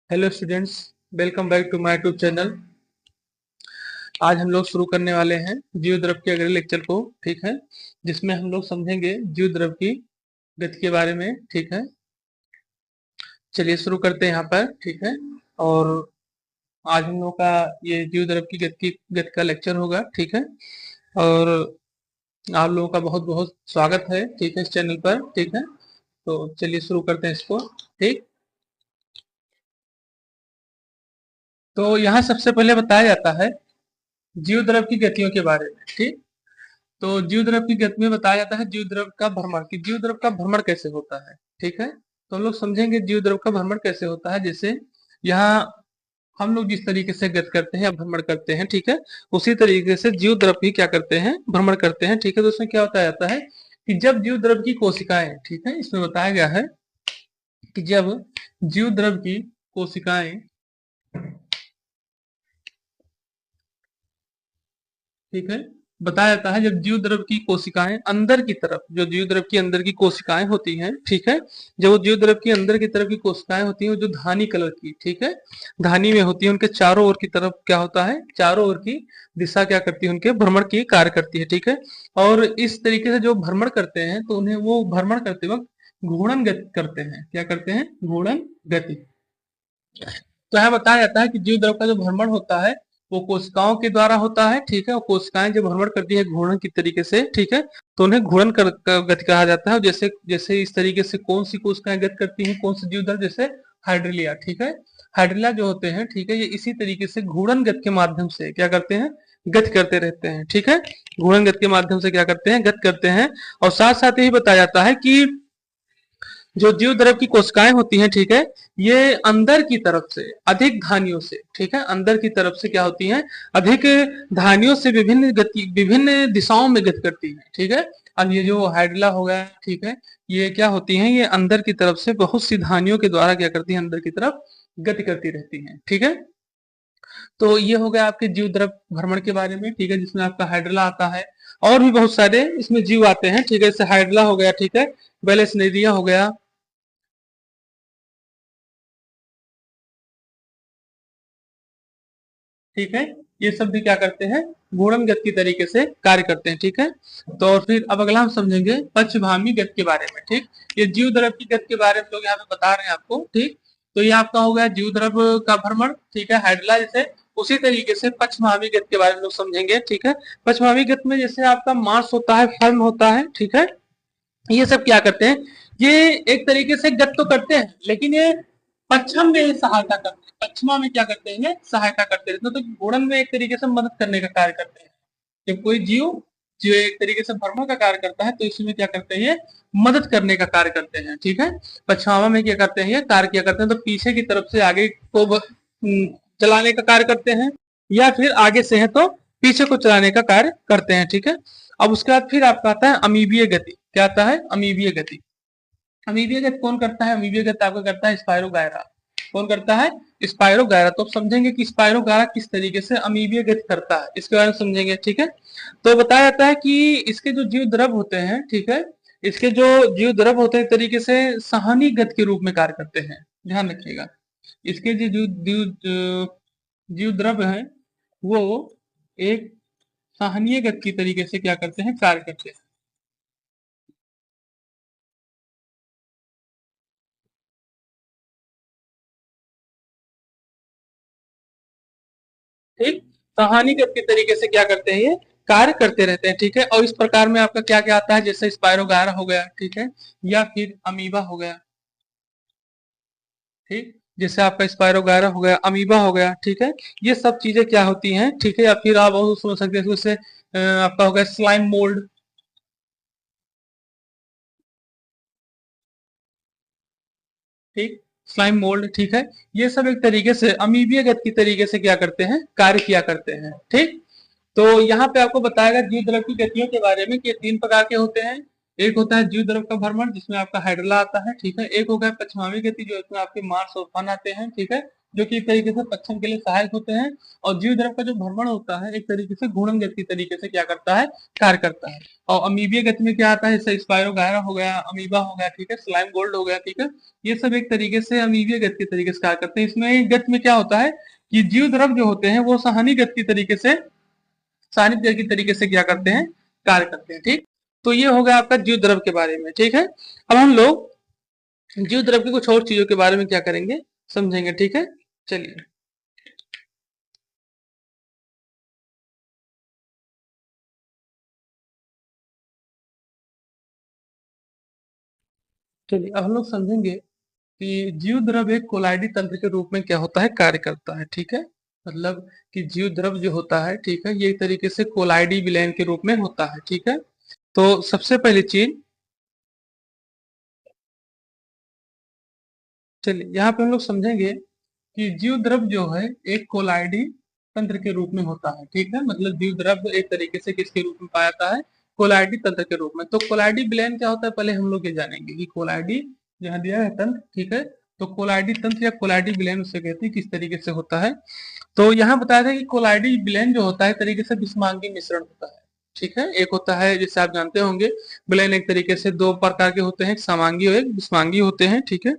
Hello students, welcome back to my YouTube channel. आज हम लोग शुरू करने वाले हैं जीव द्रव के अगले लेक्चर को। ठीक है, जिसमें हम लोग समझेंगे जीव द्रव की गति के बारे में। ठीक है, चलिए शुरू करते हैं यहाँ पर। ठीक है, और आज हम लोग का ये जीव द्रव की गति का लेक्चर होगा। ठीक है, और आप लोगों का बहुत बहुत स्वागत है। ठीक है, इस चैनल पर। ठीक है, तो चलिए शुरू करते हैं इसको। ठीक, तो यहाँ सबसे पहले बताया जाता है जीव द्रव की गतियों के बारे में। ठीक, तो जीव द्रव की गति में बताया जाता है जीव द्रव का भ्रमण, कि जीव द्रव का भ्रमण कैसे होता है। ठीक है, तो हम लोग समझेंगे जीव द्रव का भ्रमण कैसे होता है। जैसे यहाँ हम लोग जिस तरीके से गति करते हैं या भ्रमण करते हैं, ठीक है, उसी तरीके से जीव द्रव भी क्या करते हैं, भ्रमण करते हैं। ठीक है, तो उसमें क्या बताया जाता है कि जब जीव द्रव की कोशिकाएं, ठीक है, इसमें बताया गया है कि जब जीव द्रव की कोशिकाएं, ठीक है, बताया जाता है जब जीव द्रव की कोशिकाएं अंदर की तरफ, जो जीव द्रव की अंदर की कोशिकाएं होती हैं, ठीक है, जब वो जीव द्रव की अंदर की तरफ की कोशिकाएं होती हैं, वो जो धानी कलर की, ठीक है, धानी में होती है, उनके चारों ओर की तरफ क्या होता है, चारों ओर की दिशा क्या करती है, उनके भ्रमण की कार्य करती है। ठीक है, और इस तरीके से जो भ्रमण करते हैं तो उन्हें वो भ्रमण करते वक्त घूर्णन गति करते हैं। क्या करते हैं? घूर्णन गति। तो यहाँ बताया जाता है कि जीव द्रव का जो भ्रमण होता है वो कोशिकाओं के द्वारा होता है। ठीक है, और कोशिकाएं जब भ्रमण करती है घूर्णन की तरीके से, ठीक है, तो उन्हें घूर्णन गति कहा जाता है। जैसे जैसे इस तरीके से कौन सी कोशिकाएं गति करती हैं, कौन से जीव द्रव, जैसे हाइड्रेलिया। ठीक है, हाइड्रेलिया जो होते हैं, ठीक है, ये इसी तरीके से घूर्णन गति के माध्यम से क्या करते हैं, गति करते रहते हैं। ठीक है, घूर्णन गति के माध्यम से क्या करते हैं, गति करते हैं। और साथ साथ यही बताया जाता है कि जो जीव द्रव की कोशिकाएं होती हैं, ठीक है, ये अंदर की तरफ से अधिक धानियों से, ठीक है, अंदर की तरफ से क्या होती हैं, अधिक धानियों से विभिन्न दिशाओं में गति करती हैं। ठीक है, अब ये जो हाइड्ला हो गया, ठीक है, ये क्या होती हैं, ये अंदर की तरफ से बहुत सी धानियों के द्वारा क्या करती हैं, अंदर की तरफ गति करती रहती हैं। ठीक है, तो ये हो गया आपके जीव द्रव भ्रमण के बारे में। ठीक है, जिसमें आपका हाइड्रला आता है, और भी बहुत सारे इसमें जीव आते हैं। ठीक है, जैसे हाइड्रला हो गया, ठीक है, बैलेस्नेरिया हो गया, ठीक है, ये सब भी क्या करते हैं, घूर्णन गति की तरीके से कार्य करते हैं। ठीक है, तो फिर अब अगला हम समझेंगे पक्षगामी गति के बारे में। ठीक, ये जीव द्रव की गति के बारे में लोग यहाँ पे बता रहे हैं आपको। ठीक, तो ये आपका हो गया जीव द्रव का भ्रमण। ठीक है, हाइड्रोला जैसे, उसी तरीके से पक्षगामी गति के बारे में लोग समझेंगे। ठीक है, पक्षगामी गति में जैसे आपका मार्स होता है, फर्न होता है, ठीक है, ये सब क्या करते हैं, ये एक तरीके से गत तो करते हैं, लेकिन ये पश्चिम में सहायता करते हैं, पश्चिमा में क्या करते हैं, सहायता करते रहते हैं, तो घूर्णन में एक तरीके से मदद करने का कार्य करते हैं। जब कोई जीव जो एक तरीके से भ्रमण का कार्य करता है, तो इसमें क्या करते हैं, ये मदद करने का कार्य करते हैं। ठीक है, पछावा में क्या करते हैं, ये कार्य क्या करते हैं, तो पीछे की तरफ से आगे को चलाने का कार्य करते हैं, या फिर आगे से है तो पीछे को चलाने का कार्य करते हैं। ठीक है, अब उसके बाद फिर आपका आता है अमीबीय गति। क्या आता है? अमीबीय गति। अमीबीय गति कौन करता है? अमीबीय गति आपका करता है स्पायरोगायरा। कौन करता है? स्पायरोगायरा। तो अब समझेंगे कि स्पायरोगायरा किस तरीके से अमीबीय गति करता है, इसके बारे में समझेंगे। ठीक है, तो बताया जाता है कि इसके जो जीव द्रव होते हैं, ठीक है, इसके जो जीव द्रव होते हैं एक तरीके से सहानी गति के रूप में कार्य करते हैं। ध्यान रखिएगा, इसके जो जीव जीव जीव द्रव है वो एक सहानीय गति की तरीके से क्या करते हैं, कार्य करते हैं। ठीक, कहानीगत के तरीके से क्या करते हैं, ये कार्य करते रहते हैं। ठीक है, और इस प्रकार में आपका क्या क्या आता है, जैसे स्पायरोगायरा हो गया, ठीक है, या फिर अमीबा हो गया। ठीक, जैसे आपका स्पायरोगायरा हो गया, अमीबा हो गया। ठीक है, ये सब चीजें क्या होती हैं, ठीक है, या फिर आप और समझ सकते हैं उससे आपका हो गया स्लाइम मोल्ड। ठीक, स्लाइम मोल्ड, ठीक है, ये सब एक तरीके से अमीबीय गति की तरीके से क्या करते हैं, कार्य किया करते हैं। ठीक, तो यहाँ पे आपको बताएगा जीव द्रव की गतियों के बारे में कि तीन प्रकार के होते हैं। एक होता है जीव द्रव का भ्रमण, जिसमें आपका हाइड्रोला आता है, ठीक है, एक हो गया पछमावी गति, जो इसमें आपके मार्स और फन आते हैं, ठीक है, जो कि एक तरीके से पक्षम के लिए सहायक होते हैं। और जीव द्रव का जो भ्रमण होता है एक तरीके से घूर्णन गति तरीके से क्या करता है, कार्य करता है। और अमीबीय गति में क्या आता है, जैसे स्पायरोगायरा हो गया, अमीबा हो गया, ठीक है, स्लाइम गोल्ड हो गया, ठीक है, ये सब एक तरीके से अमीबीय गति के तरीके से कार्य करते हैं। इसमें गति में क्या होता है कि जीव द्रव जो होते हैं वो सहानी गति के तरीके से, सानिध्य की तरीके से क्या करते हैं, कार्य करते हैं। ठीक, तो ये हो गया आपका जीव द्रव के बारे में। ठीक है, अब हम लोग जीव द्रव की कुछ और चीजों के बारे में क्या करेंगे, समझेंगे। ठीक है, चलिए चलिए अब हम लोग समझेंगे कि जीव द्रव एक कोलाइडी तंत्र के रूप में क्या होता है, कार्य करता है। ठीक है, मतलब कि जीव द्रव जो होता है, ठीक है, ये एक तरीके से कोलाइडी विलयन के रूप में होता है। ठीक है, तो सबसे पहली चीज, चलिए यहाँ पे हम लोग समझेंगे कि जीव द्रव जो है एक कोलाइडी तंत्र के रूप में होता है। ठीक है, मतलब जीव द्रव एक तरीके से किसके रूप में पाया जाता है, कोलाइडी तंत्र के रूप में। तो कोलाइडी विलयन क्या होता है, पहले हम लोग ये जानेंगे कि कोलाइडी जहाँ दिया है तंत्र, ठीक है, तो कोलाइडी तंत्र या कोलाइडी विलयन उसे कहते हैं, किस तरीके से होता है। तो यहाँ बताया था कि कोलाइडी विलयन जो होता है तरीके से विषमांगी मिश्रण होता है। ठीक है, एक होता है जैसे आप जानते होंगे विलयन एक तरीके से दो प्रकार के होते हैं, एक समांगी और एक विषमांगी होते हैं। ठीक है,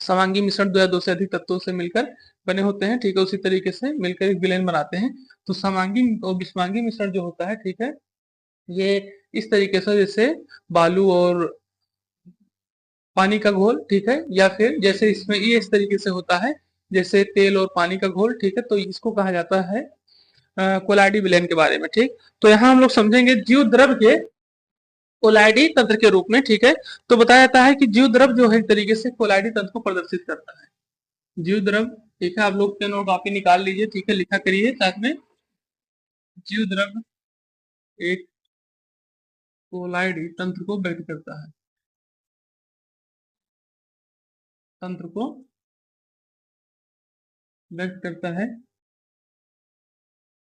समांगी मिश्रण दो या दो से अधिक तत्वों से मिलकर बने होते हैं। ठीक है, उसी तरीके से मिलकर एक विलयन बनाते हैं। तो समांगी और विषमांगी मिश्रण जो होता है, ठीक है, ये इस तरीके से जैसे बालू और पानी का घोल, ठीक है, या फिर जैसे इसमें ये इस तरीके से होता है जैसे तेल और पानी का घोल। ठीक है, तो इसको कहा जाता है कोलाइडी विलयन के बारे में। ठीक, तो यहाँ हम लोग समझेंगे जीव द्रव के कोलाइडी तंत्र के रूप में। ठीक है, तो बताया जाता है कि जीव द्रव जो है एक तरीके से कोलाइडी तंत्र को प्रदर्शित करता है। जीव द्रव, ठीक है, आप लोग पेन और कॉपी निकाल लीजिए, ठीक है, लिखा करिए साथ में। जीव द्रव एक कोलाइडी तंत्र को व्यक्त करता है, तंत्र को व्यक्त करता है।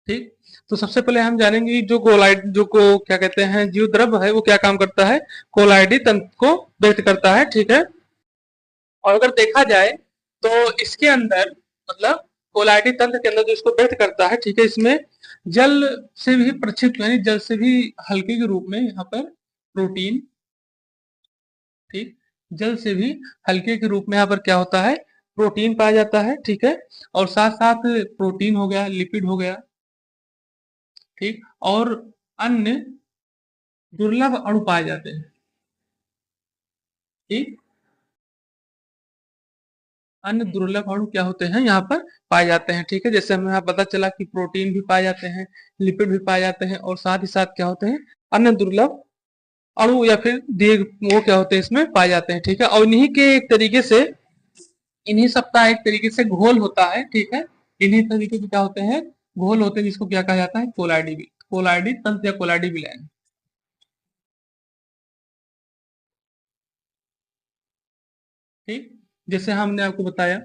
ठीक, तो सबसे पहले हम जानेंगे कि जो कोलाइड जो को क्या कहते हैं जीव द्रव है वो क्या काम करता है, कोलाइडी तंत्र को व्यक्त करता है। ठीक है, और अगर देखा जाए तो इसके अंदर, मतलब कोलाइडी तंत्र के अंदर जो इसको व्यक्त करता है, ठीक है, इसमें जल से भी प्रक्षिप्त यानी जल से भी हल्के के रूप में यहाँ पर प्रोटीन, ठीक, जल से भी हल्के के रूप में यहाँ पर क्या होता है, प्रोटीन पाया जाता है। ठीक है, और साथ साथ प्रोटीन हो गया, लिपिड हो गया, ठीक, और अन्य दुर्लभ अणु पाए जाते हैं। ठीक, अन्य दुर्लभ अणु क्या होते हैं, यहाँ पर पाए जाते हैं। ठीक है, जैसे हमें यहाँ पता चला कि प्रोटीन भी पाए जाते हैं, लिपिड भी पाए जाते हैं, और साथ ही साथ क्या होते हैं, अन्य दुर्लभ अणु या फिर दीर्घ वो क्या होते हैं इसमें पाए जाते हैं। ठीक है, और इन्हीं के एक तरीके से, इन्हीं सबका एक तरीके से घोल होता है। ठीक है, इन्हीं तरीके के क्या होते हैं, घोल होते हैं, जिसको क्या कहा जाता है, कोलाइडी, कोलाइडी तंत्र या कोलाइडी विलयन। ठीक, जैसे हमने आपको बताया,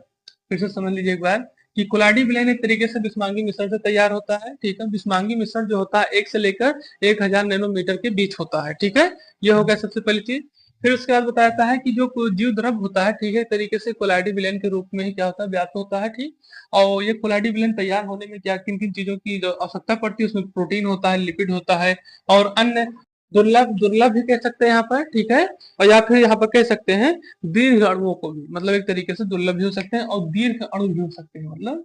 फिर से समझ लीजिए एक बार कि कोलाडी विलयन एक तरीके से बिस्मांगी मिश्रण से तैयार होता है। ठीक है, बिस्मांगी मिश्रण जो होता है 1 से लेकर 1000 नैनोमीटर के बीच होता है। ठीक है, ये हो गया सबसे पहली चीज। फिर उसके बाद बताता है कि जो जीव द्रव होता है, ठीक है, तरीके से कोलाडी विलयन के रूप में ही क्या होता है, व्याप्त होता है। ठीक, और ये कोलाडी विलयन तैयार होने में क्या किन किन चीजों की जो आवश्यकता पड़ती है, उसमें प्रोटीन होता है, लिपिड होता है, और अन्य दुर्लभ, दुर्लभ भी कह सकते हैं यहाँ पर। ठीक है, और या फिर यहाँ पर कह सकते हैं दीर्घ अणुओं को भी, मतलब एक तरीके से दुर्लभ भी हो सकते हैं और दीर्घ अणु भी हो सकते हैं, मतलब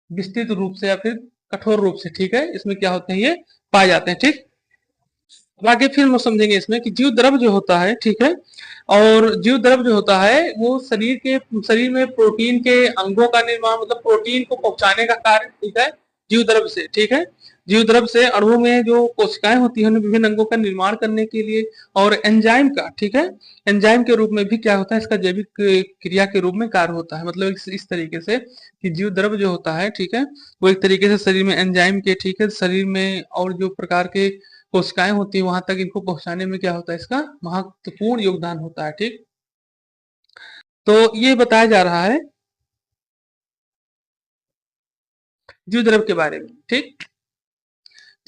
विस्तृत रूप से या फिर कठोर रूप से। ठीक है, इसमें क्या होते हैं, ये पाए जाते हैं। ठीक, अब आगे फिर हम समझेंगे इसमें कि जीव द्रव जो होता है, ठीक है, और जीव द्रव जो होता है वो शरीर में प्रोटीन के अंगों का निर्माण, मतलब प्रोटीन को पहुंचाने का कार्य, ठीक है, जीव द्रव से। ठीक है, जीव द्रव से अणुओं में जो कोशिकाएं होती हैं विभिन्न अंगों का निर्माण करने के लिए, और एंजाइम का, ठीक है, एंजाइम के रूप में भी क्या होता है, इसका जैविक क्रिया के रूप में कार्य होता है। मतलब इस तरीके से कि जीव द्रव जो होता है, ठीक है, वो एक तरीके से शरीर में एंजाइम के, ठीक है, शरीर में और जो प्रकार के कोशिकाएं होती है वहां तक इनको पहुंचाने में क्या होता है, इसका महत्वपूर्ण योगदान होता है। ठीक, तो ये बताया जा रहा है जीव द्रव के बारे में। ठीक,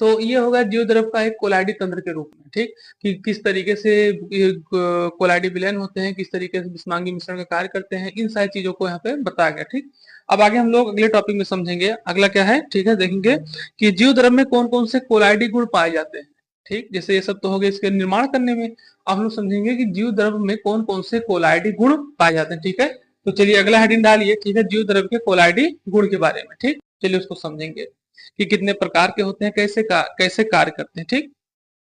तो ये होगा जीवद्रव का एक कोलाइडी तंत्र के रूप में, ठीक, कि किस तरीके से कोलाइडी विलयन होते हैं, किस तरीके से विषमांगी मिश्रण का कार्य करते हैं, इन सारी चीजों को यहाँ पे बताया गया। ठीक, अब आगे हम लोग अगले टॉपिक में समझेंगे। अगला क्या है, ठीक है, देखेंगे कि जीवद्रव में कौन कौन से कोलाइडी गुण पाए जाते हैं। ठीक, जैसे ये सब तो हो गए इसके निर्माण करने में। अब हम लोग समझेंगे कि जीवद्रव में कौन कौन से कोलाइडी गुण पाए जाते हैं। ठीक है, तो चलिए अगला हेडिंग डालिए, ठीक है, जीवद्रव के कोलाइडी गुण के बारे में। ठीक, चलिए उसको समझेंगे कि कितने प्रकार के होते हैं, कैसे कार्य करते हैं, ठीक,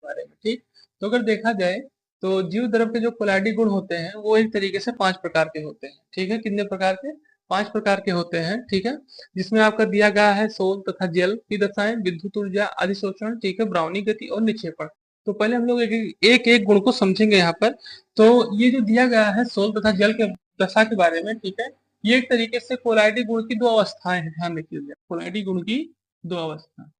बारे में। ठीक, तो अगर देखा जाए तो जीवद्रव के जो कोलाइडी गुण होते हैं वो एक तरीके से 5 प्रकार के होते हैं। ठीक है, कितने प्रकार के, 5 प्रकार के होते हैं। ठीक है, जिसमें आपका दिया गया है सोल तथा जल की दशाएं, विद्युत ऊर्जा, अधिशोषण, ठीक है, ब्राउनी गति और निक्षेपण। तो पहले हम लोग एक एक गुण को समझेंगे यहाँ पर। तो ये जो दिया गया है सोल तथा जल के दशा के बारे में, ठीक है, ये एक तरीके से कोलाइडी गुण की 2 अवस्थाएं हैं, ध्यान रखिएगा, कोलाइडी गुण की 2 अवस्था।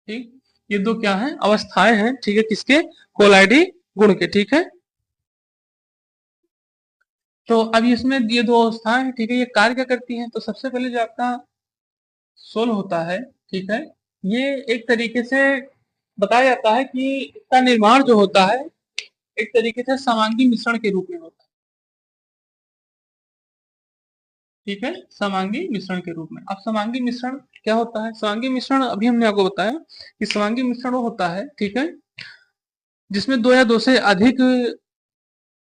ठीक, ये 2 क्या है, अवस्थाएं हैं, ठीक है, किसके, कोलाइडी गुण के। ठीक है, तो अब इसमें ये 2 अवस्थाएं हैं, ठीक है, ये कार्य क्या करती हैं। तो सबसे पहले जो आपका सोल होता है, ठीक है, ये एक तरीके से बताया जाता है कि इसका निर्माण जो होता है एक तरीके से समांगी मिश्रण के रूप में होता है। ठीक है, समांगी मिश्रण के रूप में। अब समांगी मिश्रण क्या होता है, समांगी मिश्रण अभी हमने आपको बताया कि समांगी मिश्रण वो होता है, ठीक है, जिसमें 2 या 2 से अधिक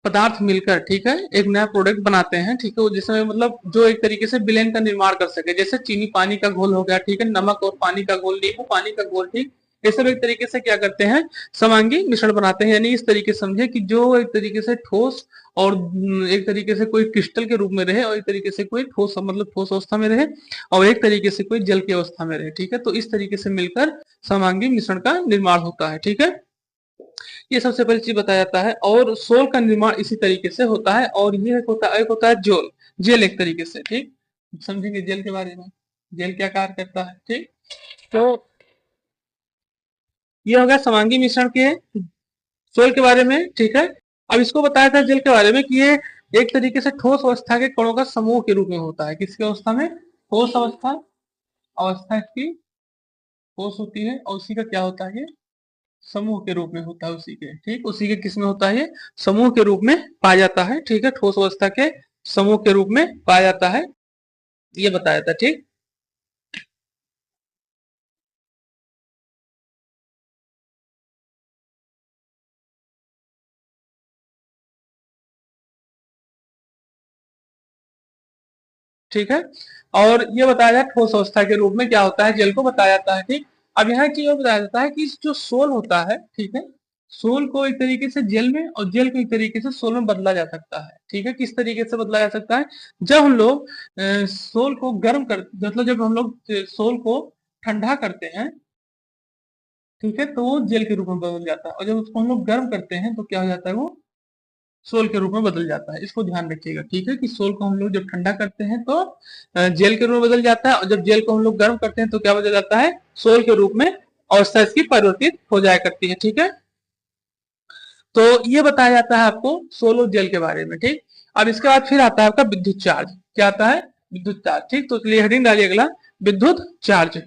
पदार्थ मिलकर, ठीक है, एक नया प्रोडक्ट बनाते हैं। ठीक है, जिसमें मतलब जो एक तरीके से विलेन का निर्माण कर सके, जैसे चीनी पानी का घोल हो गया, ठीक है, नमक और पानी का घोल, नींबू पानी का घोल, ठीक, ये सब एक तरीके से क्या करते हैं, समांगी मिश्रण बनाते हैं। यानी इस तरीके से समझे कि जो एक तरीके से ठोस और एक तरीके से कोई क्रिस्टल के रूप में रहे, और एक तरीके से कोई ठोस मतलब ठोस अवस्था में रहे, और एक तरीके से कोई जल की अवस्था में रहे। ठीक है, तो इस तरीके से मिलकर समांगी मिश्रण का निर्माण होता है। ठीक है, ये सबसे पहली चीज बताया जाता है। और सोल का निर्माण इसी तरीके से होता है। और ये एक होता है जोल, जेल एक तरीके से। ठीक, समझेंगे जेल के बारे में, जेल क्या कार्य करता है। ठीक, तो ये हो गया समांगी मिश्रण के सोल के बारे में। ठीक है, अब इसको बताया था जेल के बारे में कि ये एक तरीके से ठोस अवस्था के कणों का समूह के रूप में होता है। किसकी अवस्था में, ठोस अवस्था, अवस्था इसकी ठोस होती है, और उसी का क्या होता है, ये समूह के रूप में होता है उसी के। ठीक, उसी के किस में होता है, ये समूह के रूप में पाया जाता है। ठीक है, ठोस अवस्था के समूह के रूप में पाया जाता है, ये बताया था। ठीक, ठीक है, और ये बताया जाए ठोस अवस्था के रूप में क्या होता है, जल को बताया जाता है। ठीक, अब यहाँ की ओर बताया जाता है कि जो सोल होता है, ठीक है, सोल को एक तरीके से जल में और जल को एक तरीके से सोल में बदला जा सकता है। ठीक है, किस तरीके से बदला जा सकता है, जब हम लोग सोल को गर्म कर, मतलब जब हम लोग सोल को ठंडा करते हैं, ठीक है, तो वो जल के रूप में बदल जाता है। और जब उसको हम लोग गर्म करते हैं तो क्या हो जाता है, वो सोल के रूप में बदल जाता है। इसको ध्यान रखिएगा। ठीक है, कि सोल को हम लोग जब ठंडा करते हैं तो जेल के रूप में बदल जाता है, और जब जेल को हम लोग गर्म करते हैं तो क्या बदल जाता है, सोल के रूप में अवस्था इसकी परिवर्तित हो जाया करती है। ठीक है, तो ये बताया जाता है आपको सोल और जेल के बारे में। ठीक, अब इसके बाद फिर आता है आपका विद्युत चार्ज। क्या आता है, विद्युत चार्ज। ठीक, तो चलिए हेडिंग डालिए अगला, विद्युत चार्ज।